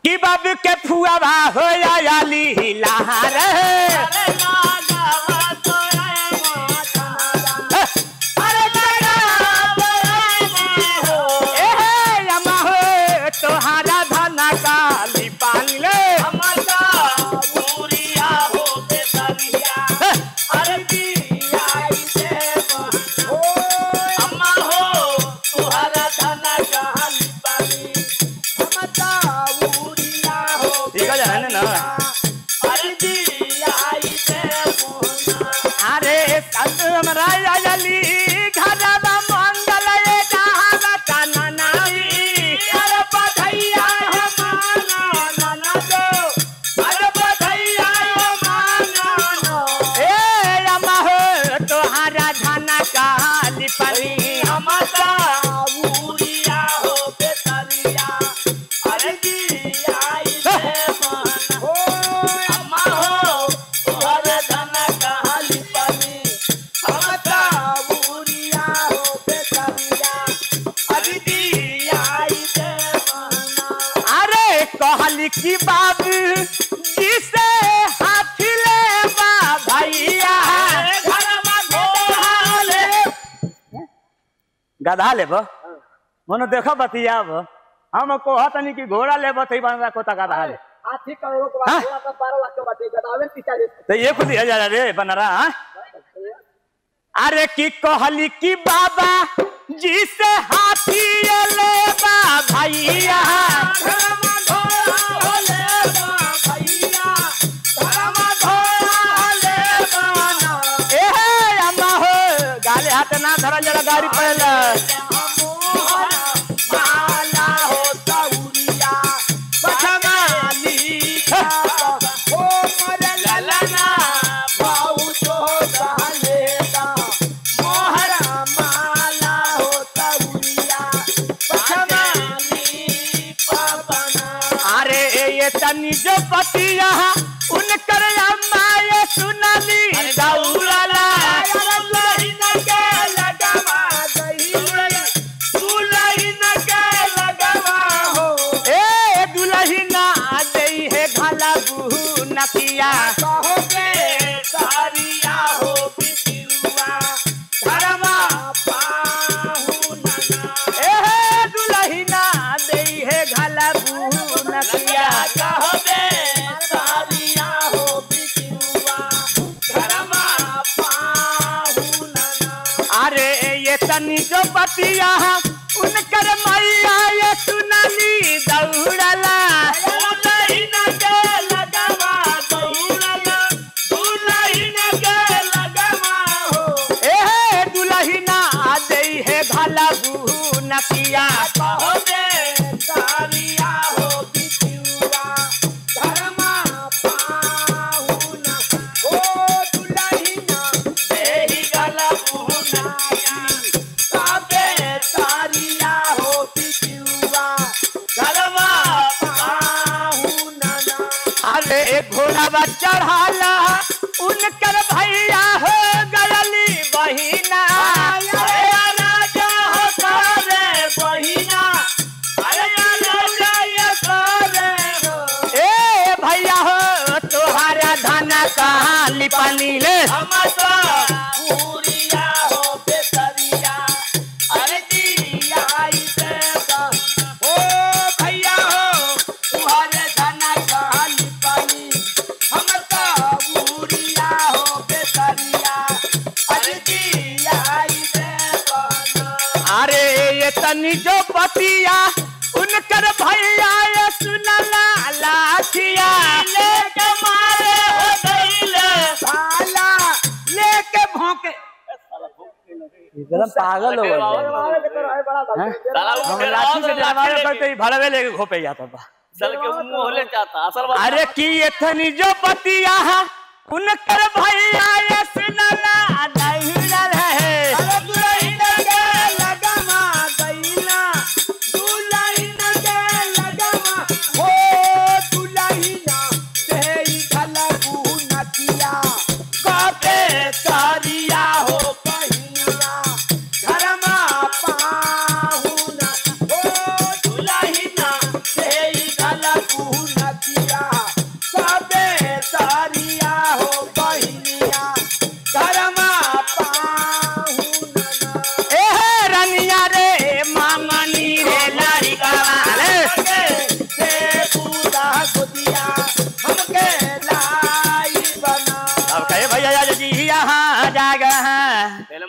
कि बाबू के फुआवा हो आली लहार तोहारा धना काली पानी ले अरे राजली घरवा मंगल तोहारा धना काली पानी की बाबू जिसे हाथी ले भैया गधा लेब मनो देखो बतियाब हम कहतनी कि घोड़ा लेब को गधा ले हाथी करोड़ों के बाद 12 लाख के बाटे गधावे 40 तो ये खुद 1000 रे बनरा। अरे की कहली की बाबा जिसे हाथी ले भैया गाले हाथ ना धरा जरा गाड़ी पहला अरे ये तनी जो पतिया उनकर अम्मा ये सुनाली दौड़ला नकिया सारिया हो बिटिया धर्मा दुलहिना दे है घलबू नकिया कहबे सारिया हो बिटिया धर्मा अरे ये तनी जो पतिया उनकर मैया ये सुनाली दौड़ला नकिया कहबे सारिया हो बिटिया धर्मा पाहुना ओ दुलहिना देहि गलबुनाया कहबे सारिया हो बिटिया धर्मा पाहुना। अरे घोड़ा चढ़ाला उनकर भैया हो गयली बहिना काली पानी ले पूरिया हो बेसरिया अरे दिया से ओ भैया हो तुम्हारे धना काली पानी हम तो पूरिया हो बेसरिया अरे दिया से अरे ये तनी जो पतिया उनकर भैया ये सुनला लाठिया लेके मारे लेके भौंके एकदम पागल हो गए हम लाठी से डरावे करते ही भड़वे लेके घोपे जाता बा चल के मुंह ले जाता असल बात। अरे की इतनी जो पतिया उनकर भैया